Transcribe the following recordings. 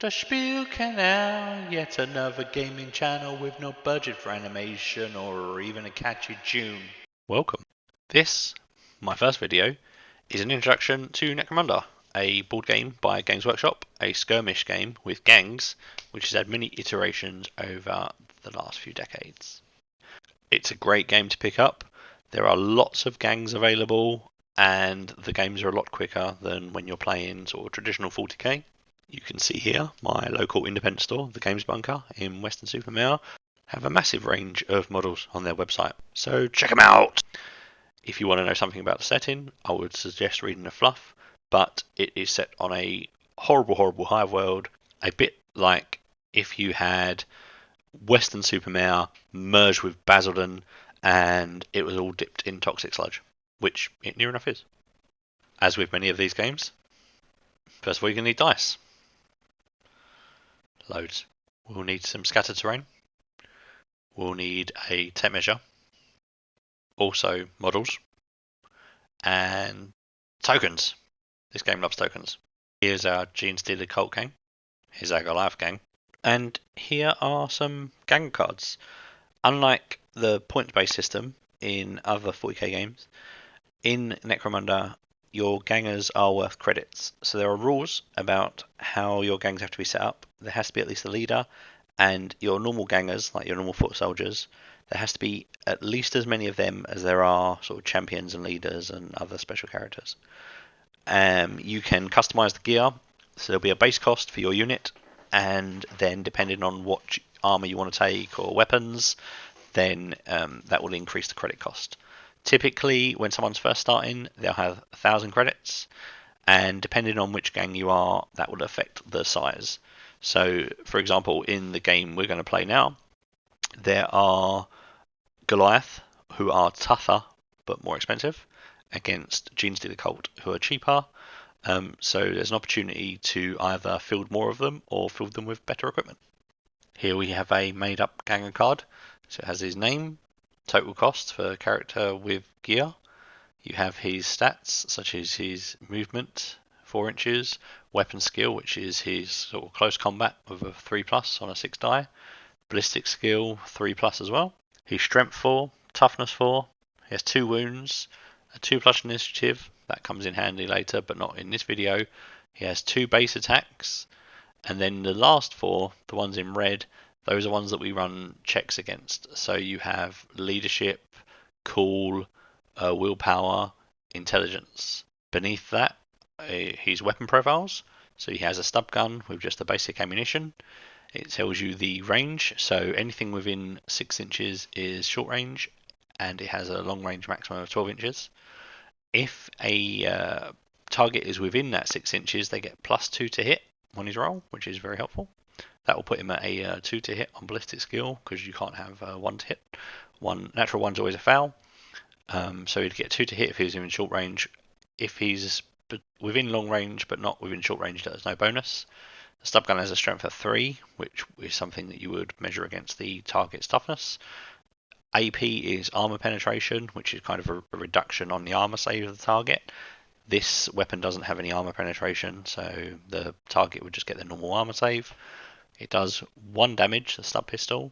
The Spiel Canal, yet another gaming channel with no budget for animation or even a catchy tune. Welcome. This, my first video, is an introduction to Necromunda, a board game by Games Workshop, a skirmish game with gangs, which has had many iterations over the last few decades. It's a great game to pick up. There are lots of gangs available, and the games are a lot quicker than when you're playing sort of traditional 40k. You can see here my local independent store, the Games Bunker in Weston-super-Mare, have a massive range of models on their website, so check them out! If you want to know something about the setting, I would suggest reading the fluff, but it is set on a horrible hive world, a bit like if you had Weston-super-Mare merged with Basildon and it was all dipped in toxic sludge, which it near enough is. As with many of these games, first of all you're going to need dice. Loads. We'll need some scattered terrain. We'll need a tape measure. Also models. And tokens. This game loves tokens. Here's our Genestealer Cult gang. Here's our Goliath gang. And here are some gang cards. Unlike the points-based system in other 40k games, in Necromunda your gangers are worth credits. So there are rules about how your gangs have to be set up. There has to be at least a leader, and your normal gangers, like your normal foot soldiers, there has to be at least as many of them as there are sort of champions and leaders and other special characters. You can customize the gear, so there'll be a base cost for your unit, and then depending on what armor you want to take or weapons, then that will increase the credit cost. Typically, when someone's first starting, they'll have 1,000 credits, and depending on which gang you are, that will affect the size. So, for example, in the game we're going to play now, there are Goliath, who are tougher but more expensive, against Genestealer Cult, who are cheaper. So there's an opportunity to either field more of them or field them with better equipment. Here we have a made-up ganger card. So it has his name, total cost for character with gear. You have his stats, such as his movement, 4 inches, weapon skill, which is his sort of close combat with a 3+ on a 6 die, ballistic skill 3+ as well. His strength 4, toughness 4. He has 2 wounds, a 2+ initiative, that comes in handy later, but not in this video. He has 2 base attacks, and then the last 4, the ones in red, those are ones that we run checks against. So you have leadership, cool, willpower, intelligence. Beneath that, his weapon profiles. So he has a stub gun with just the basic ammunition. It tells you the range, so anything within 6 inches is short range, and it has a long range maximum of 12 inches. If a target is within that 6 inches, they get +2 to hit on his roll, which is very helpful. That will put him at a 2 to hit on ballistic skill, because you can't have 1 to hit. Natural 1's always a foul, so he'd get 2 to hit if he's in short range. If he's within long range but not within short range, there's no bonus. The stub gun has a strength of 3, which is something that you would measure against the target's toughness. AP is armor penetration, which is kind of a reduction on the armor save of the target. This weapon doesn't have any armor penetration, so the target would just get the normal armor save. It does 1 damage, the stub pistol,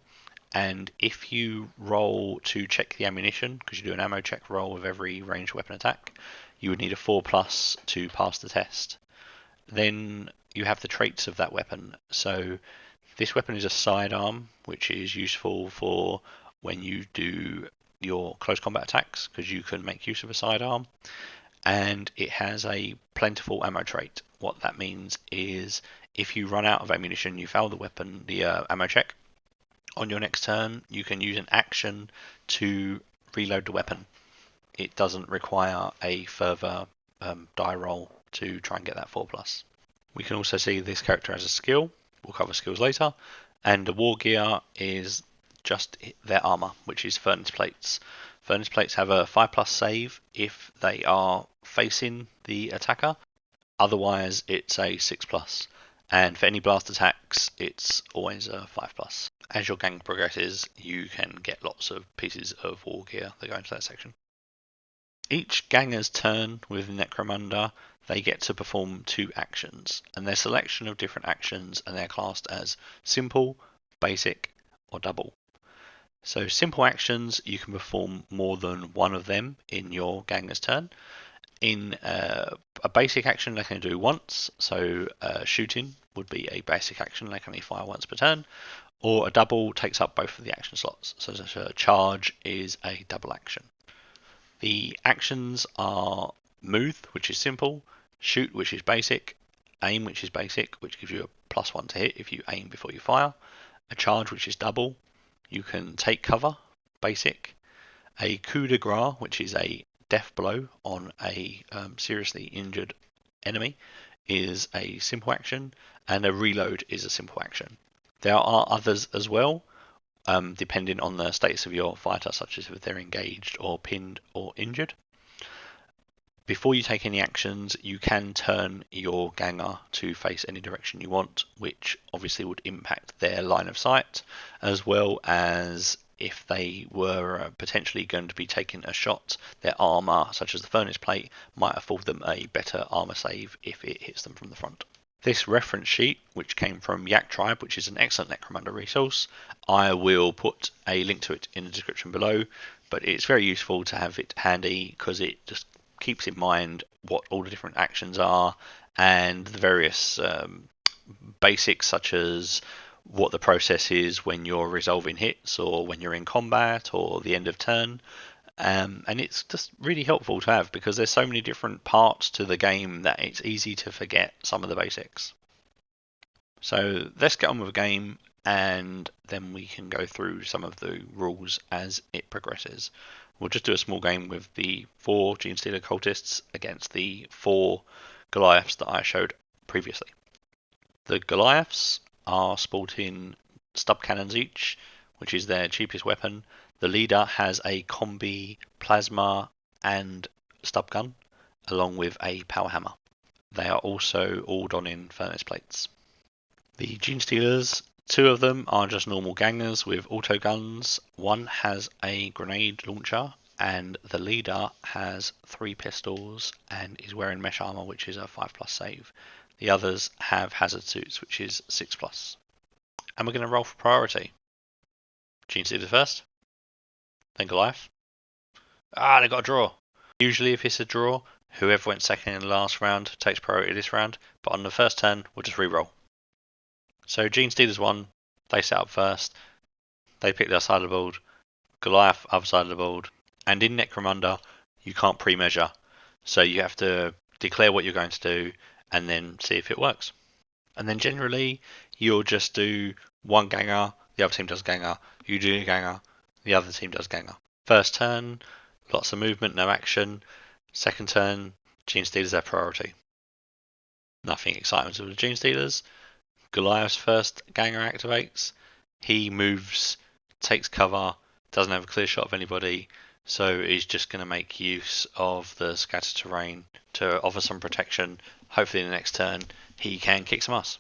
and if you roll to check the ammunition, because you do an ammo check roll with every ranged weapon attack, you would need a 4+ to pass the test. Then you have the traits of that weapon. So this weapon is a sidearm, which is useful for when you do your close combat attacks, because you can make use of a sidearm. And it has a plentiful ammo trait. What that means is if you run out of ammunition, you fail the ammo check, on your next turn you can use an action to reload the weapon. It doesn't require a further die roll to try and get that 4+. We can also see this character has a skill, we'll cover skills later, and the war gear is just their armor, which is furnace plates. Furnace plates have a 5+ save if they are facing the attacker, otherwise it's a 6+, and for any blast attacks it's always a 5+. As your gang progresses, you can get lots of pieces of war gear that go into that section. Each ganger's turn with Necromunda, they get to perform 2 actions, and their selection of different actions, and they're classed as simple, basic, or double. So simple actions, you can perform more than one of them in your ganger's turn. In a basic action, they can do once, so shooting would be a basic action, they can only fire once per turn, or a double takes up both of the action slots, so a charge is a double action. The actions are move, which is simple, shoot, which is basic, aim, which is basic, which gives you a +1 to hit if you aim before you fire, a charge, which is double, you can take cover, basic, a coup de grace, which is a death blow on a seriously injured enemy, is a simple action, and a reload is a simple action. There are others as well, depending on the status of your fighter, such as if they're engaged or pinned or injured. Before you take any actions, you can turn your ganger to face any direction you want, which obviously would impact their line of sight, as well as if they were potentially going to be taking a shot, their armour, such as the furnace plate, might afford them a better armour save if it hits them from the front. This reference sheet, which came from Yak Tribe, which is an excellent Necromunda resource, I will put a link to it in the description below, but it's very useful to have it handy because it just keeps in mind what all the different actions are and the various basics, such as what the process is when you're resolving hits or when you're in combat or the end of turn. And it's just really helpful to have because there's so many different parts to the game that it's easy to forget some of the basics. So let's get on with the game, and then we can go through some of the rules as it progresses. We'll just do a small game with the 4 Genestealer Cultists against the 4 Goliaths that I showed previously. The Goliaths are sporting stub cannons each, which is their cheapest weapon. The leader has a combi plasma and stub gun, along with a power hammer. They are also all donning furnace plates. The Genestealers, 2 of them are just normal gangers with auto guns. One has a grenade launcher, and the leader has 3 pistols and is wearing mesh armor, which is a 5+ save. The others have hazard suits, which is 6+. And we're going to roll for priority. Genestealer first, then Goliath. They got a draw. Usually if it's a draw, whoever went second in the last round takes priority this round, but on the first turn, we'll just re-roll. So Genestealers won, they set up first, they pick their side of the board, Goliath other side of the board, and in Necromunda you can't pre-measure, so you have to declare what you're going to do and then see if it works. And then generally you'll just do one ganger, the other team does ganger, you do a ganger, the other team does ganger. First turn, lots of movement, no action. Second turn, Genestealers have priority. Nothing exciting with the Genestealers. Goliath's first ganger activates. He moves, takes cover, doesn't have a clear shot of anybody, so he's just going to make use of the scattered terrain to offer some protection. Hopefully in the next turn he can kick some ass.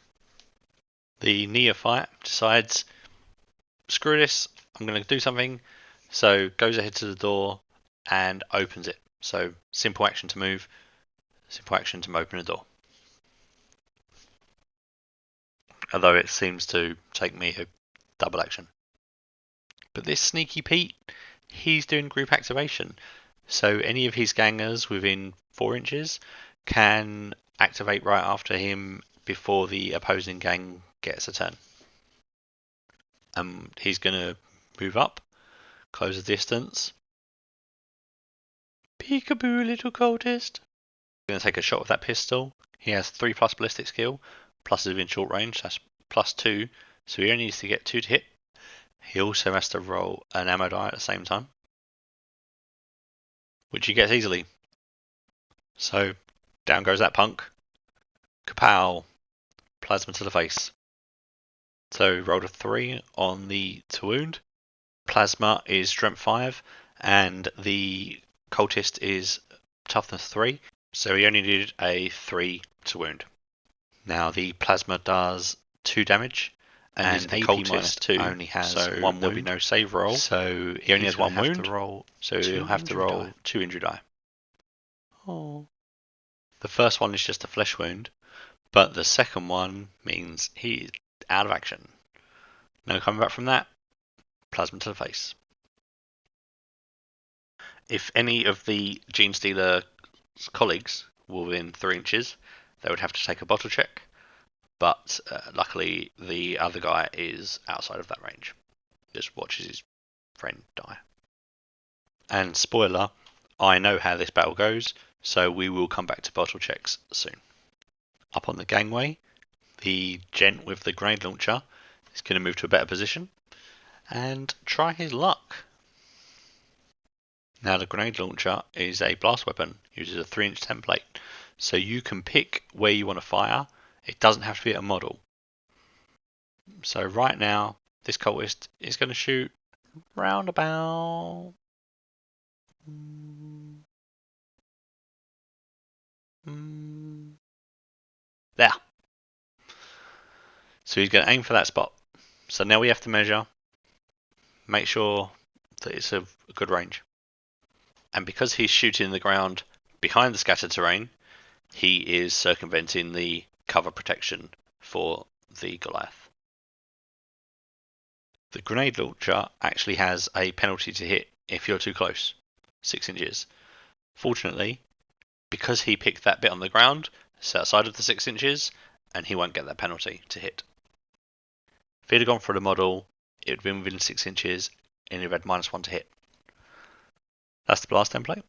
The neophyte decides, screw this, I'm going to do something, so goes ahead to the door and opens it. So simple action to move, simple action to open the door. Although it seems to take me a double action. But this sneaky Pete, he's doing group activation. So any of his gangers within 4 inches can activate right after him before the opposing gang gets a turn. He's going to move up, close the distance. Peekaboo, little cultist. Going to take a shot with that pistol. He has 3+ ballistic skill. Plus is within short range, that's +2, so he only needs to get 2 to hit. He also has to roll an ammo die at the same time, which he gets easily. So down goes that punk. Kapow! Plasma to the face. So rolled a 3 on the to wound. Plasma is strength 5, and the cultist is toughness 3, so he only needed a 3 to wound. Now the plasma does 2 damage, and the cultist -2 only has 1 wound. There'll be no save roll, so he only has 1 wound. So he'll have to roll 2 injury die. Oh. The first one is just a flesh wound, but the second one means he's out of action. No coming back from that. Plasma to the face. If any of the Genestealer colleagues were within 3 inches, they would have to take a bottle check, but luckily the other guy is outside of that range. Just watches his friend die. And spoiler, I know how this battle goes, so we will come back to bottle checks soon. Up on the gangway, the gent with the grenade launcher is going to move to a better position and try his luck. Now the grenade launcher is a blast weapon, uses a 3-inch template, so you can pick where you want to fire. It doesn't have to be at a model. So right now, this cultist is going to shoot round about there. So he's going to aim for that spot. So now we have to measure, make sure that it's a good range. And because he's shooting the ground behind the scattered terrain, he is circumventing the cover protection for the Goliath. The grenade launcher actually has a penalty to hit if you're too close, 6 inches. Fortunately, because he picked that bit on the ground, it's outside of the 6 inches, and he won't get that penalty to hit. If he'd have gone for the model, it would have been within 6 inches, and he'd have had -1 to hit. That's the blast template.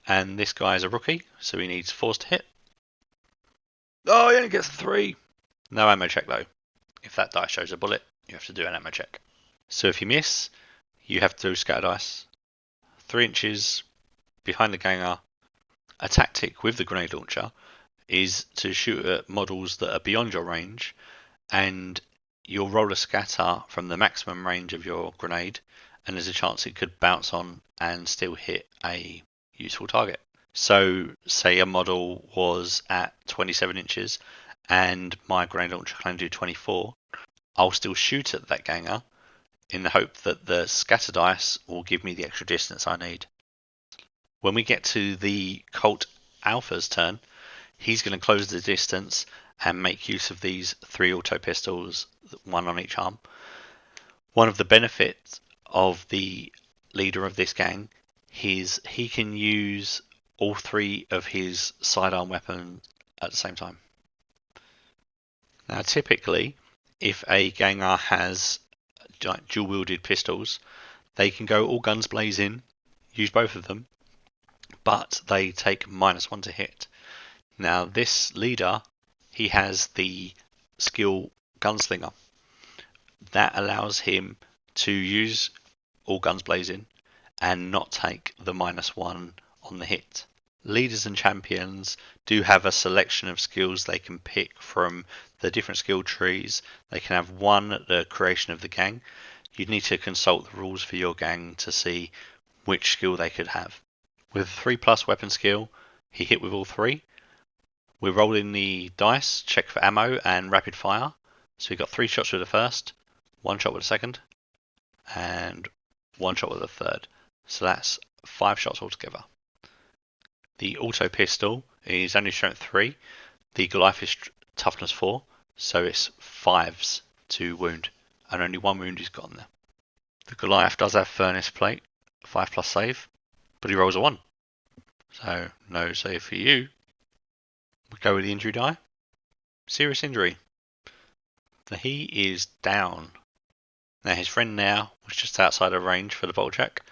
And this guy is a rookie, so he needs 4s to hit. Oh, he only gets 3. No ammo check though. If that die shows a bullet, you have to do an ammo check. So if you miss, you have to do scatter dice. 3 inches behind the ganger. A tactic with the grenade launcher is to shoot at models that are beyond your range, and you'll roll a scatter from the maximum range of your grenade, and there's a chance it could bounce on and still hit a useful target. So say a model was at 27 inches and my grenade launcher can do 24, I'll still shoot at that ganger in the hope that the scatter dice will give me the extra distance I need. When we get to the Cult Alpha's turn, he's going to close the distance and make use of these 3 auto pistols, 1 on each arm. One of the benefits of the leader of this gang is he can use all 3 of his sidearm weapons at the same time. Now typically, if a ganger has dual-wielded pistols, they can go all guns blazing, use both of them, but they take -1 to hit. Now this leader, he has the skill Gunslinger. That allows him to use all guns blazing and not take the -1 on the hit. Leaders and champions do have a selection of skills they can pick from the different skill trees. They can have one at the creation of the gang. You'd need to consult the rules for your gang to see which skill they could have. With 3+ weapon skill, he hit with all 3. We're rolling the dice, check for ammo and rapid fire. So we got 3 shots with the first, 1 shot with the second, and 1 shot with the third. So that's 5 shots altogether. The auto pistol is only strength 3. The Goliath is toughness 4, so it's 5s to wound, and only 1 wound is got on there. The Goliath does have furnace plate, 5+ save, but he rolls a 1. So no save for you. We go with the injury die. Serious injury. He is down. Now his friend now was just outside of range for the bottle check,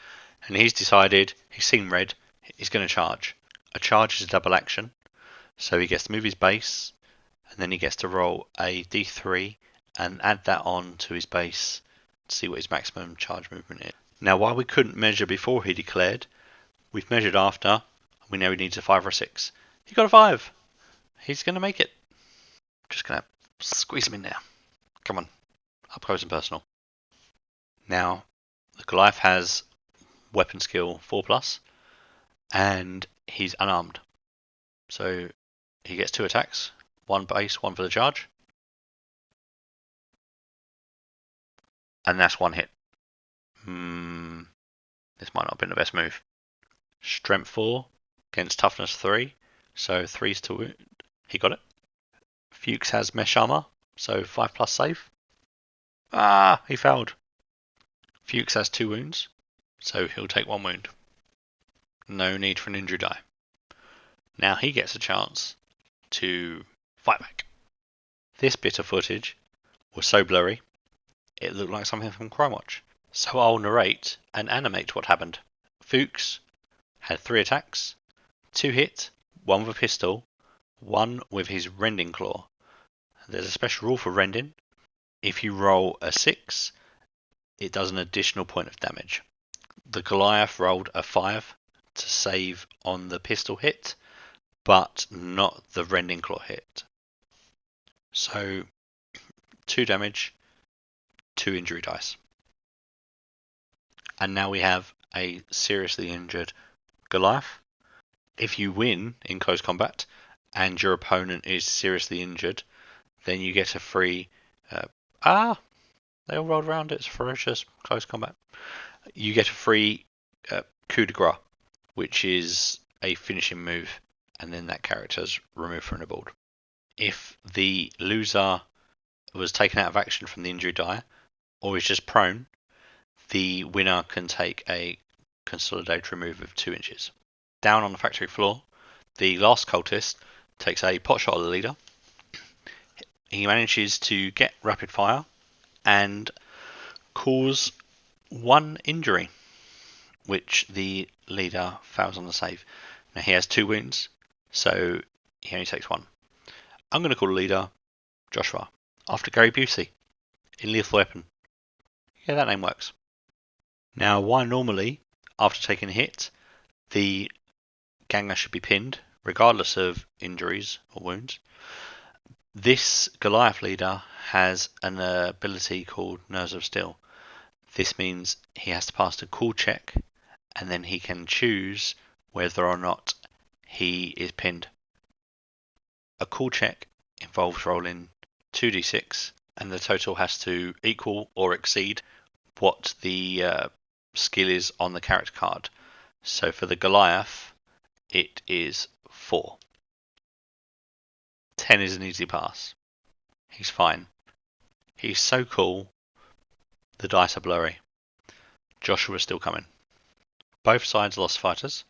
and he's decided, he's seen red, he's going to charge. A charge is a double action, so he gets to move his base, and then he gets to roll a d3 and add that on to his base to see what his maximum charge movement is. Now while we couldn't measure before he declared, we've measured after, and we know he needs a 5 or a 6. He got a 5. He's going to make it. Just going to squeeze him in there. Come on, up close and personal. Now, the Goliath has weapon skill 4+, and he's unarmed. So he gets 2 attacks, 1 base, 1 for the charge. And that's 1 hit. This might not have been the best move. Strength 4 against Toughness 3, so 3's to wound. He got it. Fuchs has Mesh Armor, so 5+ save. Ah, he failed. Fuchs has 2 wounds, so he'll take 1 wound. No need for an injury die. Now he gets a chance to fight back. This bit of footage was so blurry, it looked like something from Crime Watch. So I'll narrate and animate what happened. Fuchs had 3 attacks, 2 hit, 1 with a pistol, 1 with his Rending Claw. There's a special rule for Rending. If you roll a 6, it does an additional point of damage. The Goliath rolled a 5 to save on the pistol hit, but not the Rending Claw hit. So 2 damage, 2 injury dice. And now we have a seriously injured Goliath. If you win in close combat and your opponent is seriously injured, then you get a free... they all rolled around. It's ferocious close combat. You get a free coup de grace, which is a finishing move, and then that character's removed from the board. If the loser was taken out of action from the injury die, or is just prone, the winner can take a consolidatory move of 2 inches. Down on the factory floor, the last cultist takes a pot shot at the leader. He manages to get rapid fire and cause 1 injury, which the leader fails on the save. Now he has 2 wounds, so he only takes 1. I'm going to call the leader Joshua, after Gary Busey in Lethal Weapon. Yeah, that name works. Now, why normally, after taking a hit, the ganger should be pinned, regardless of injuries or wounds. This Goliath leader has an ability called Nerves of Steel. This means he has to pass a cool check, and then he can choose whether or not he is pinned. A cool check involves rolling 2d6, and the total has to equal or exceed what the skill is on the character card. So for the Goliath, it is 4. 10 is an easy pass. He's fine. He's so cool, the dice are blurry. Joshua's still coming. Both sides lost fighters,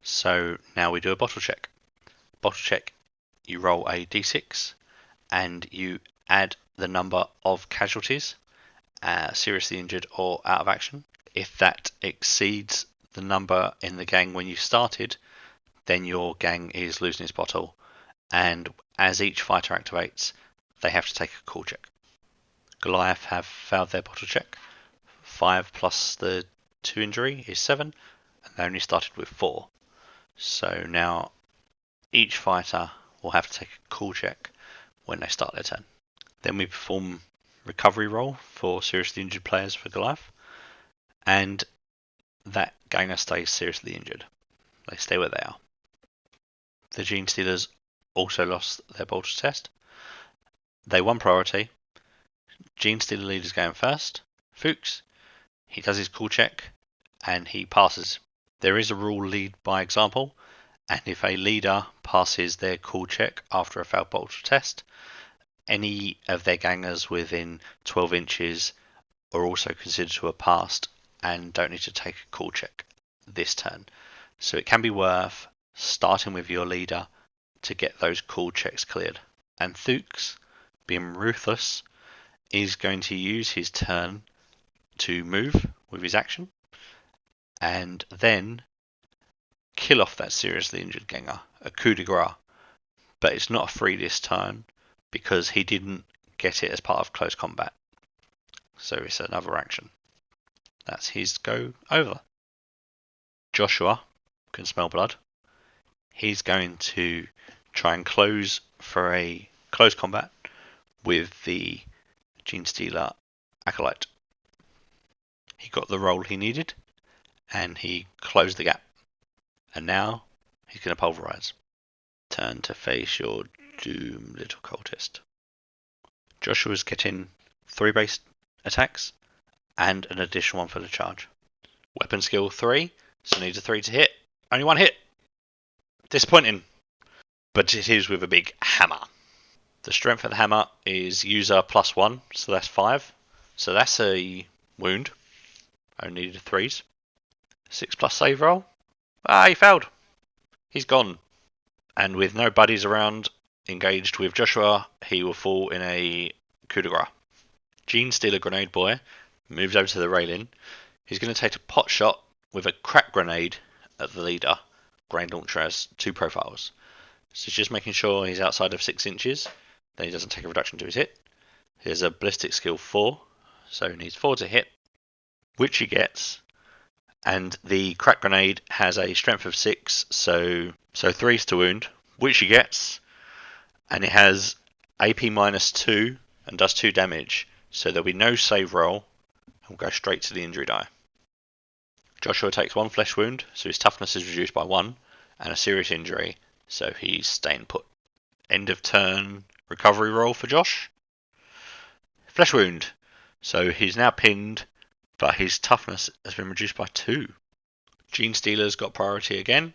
so now we do a bottle check. Bottle check, you roll a d6 and you add the number of casualties, seriously injured or out of action. If that exceeds the number in the gang when you started, then your gang is losing its bottle, and as each fighter activates, they have to take a cool check. Goliath have failed their bottle check. 5 plus the 2 injury is 7, and they only started with 4. So now each fighter will have to take a cool check when they start their turn. Then we perform recovery roll for seriously injured players for Goliath, and that ganger stays seriously injured. They stay where they are. The Genestealers also lost their bolter test. They won priority. Genestealer leader's going first. Fuchs, he does his cool check and he passes. There is a rule lead by example, and if a leader passes their cool check after a failed bolter test, any of their gangers within 12 inches are also considered to have passed and don't need to take a cool check this turn. So it can be worth starting with your leader to get those cool checks cleared. And Fuchs, being ruthless, is going to use his turn to move with his action and then kill off that seriously injured ganger, a coup de grace. But it's not a free this turn because he didn't get it as part of close combat. So it's another action. That's his go over. Joshua can smell blood. He's going to try and close for a close combat with the Genestealer Acolyte. He got the roll he needed and he closed the gap. And now he's going to pulverize. Turn to face your doom, little cultist. Joshua's getting 3 base attacks and an additional 1 for the charge. Weapon skill 3, so needs a 3 to hit. Only one hit. Disappointing. But it is with a big hammer. The strength of the hammer is user +1, so that's 5. So that's a wound. Only needed 3s. 6+ save roll. Ah, he failed. He's gone. And with no buddies around engaged with Joshua, he will fall in a coup de grace. Genestealer Grenade Boy moves over to the railing. He's going to take a pot shot with a crack grenade at the leader. Grenade launcher has 2 profiles. So just making sure he's outside of 6 inches. Then he doesn't take a reduction to his hit. Here's a ballistic skill 4. So he needs 4 to hit, which he gets. And the crack grenade has a strength of 6, so 3s to wound, which he gets. And it has AP -2 and does 2 damage. So there'll be no save roll, and we'll go straight to the injury die. Joshua takes 1 flesh wound, so his toughness is reduced by 1, and a serious injury, so he's staying put. End of turn recovery roll for Josh. Flesh wound, so he's now pinned, but his toughness has been reduced by 2. Genestealer's got priority again.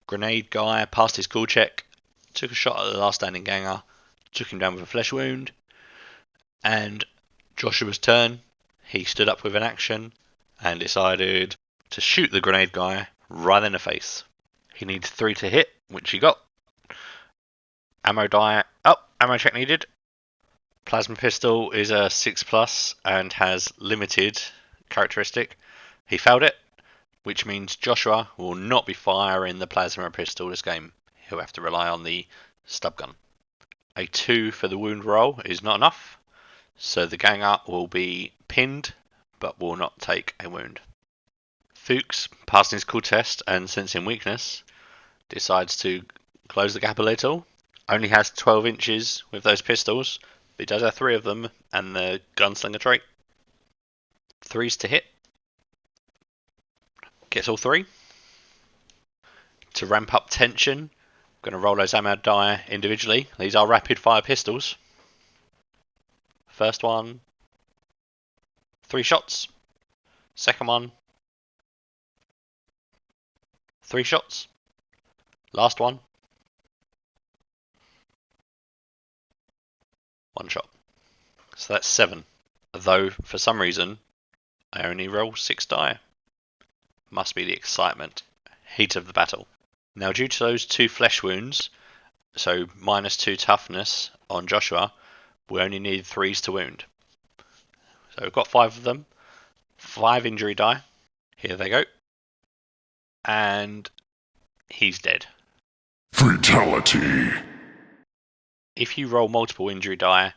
Grenade guy passed his cool check, took a shot at the last standing ganger, took him down with a flesh wound, and Joshua's turn. He stood up with an action and decided to shoot the grenade guy right in the face. He needs 3 to hit, which he got. Ammo die. Oh, ammo check needed. Plasma pistol is a 6+ and has limited characteristic. He failed it, which means Joshua will not be firing the plasma pistol this game. He'll have to rely on the stub gun. A 2 for the wound roll is not enough, so the ganger will be pinned but will not take a wound. Fuchs, passing his cool test and sensing weakness, decides to close the gap a little. Only has 12 inches with those pistols, but he does have 3 of them and the gunslinger trait. 3s to hit. Gets all 3. To ramp up tension, I'm going to roll those ammo die individually. These are rapid fire pistols. First one, 3 shots. Second one, 3 shots. Last one, 1 shot. So that's 7. Though, for some reason, I only roll 6 die. Must be the excitement, heat of the battle. Now, due to those 2 flesh wounds, so -2 toughness on Joshua, we only need 3s to wound. So we've got 5 of them. 5 injury die. Here they go. And he's dead. Fatality. If you roll multiple injury die,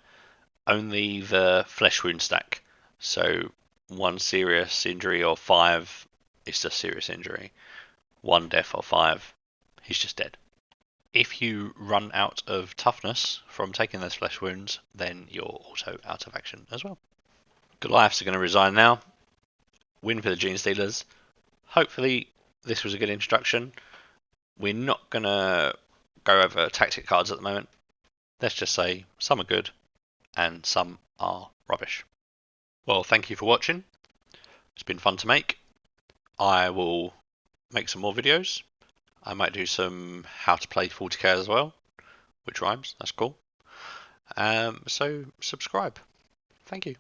only the flesh wound stack. So 1 serious injury or 5 is just serious injury. 1 death or 5, he's just dead. If you run out of toughness from taking those flesh wounds, then you're also out of action as well. Goliaths are going to resign now. Win for the Genestealers. Hopefully this was a good introduction. We're not going to go over tactic cards at the moment. Let's just say some are good and some are rubbish. Well, thank you for watching. It's been fun to make. I will make some more videos. I might do some how to play 40k as well, which rhymes. That's cool. So subscribe. Thank you.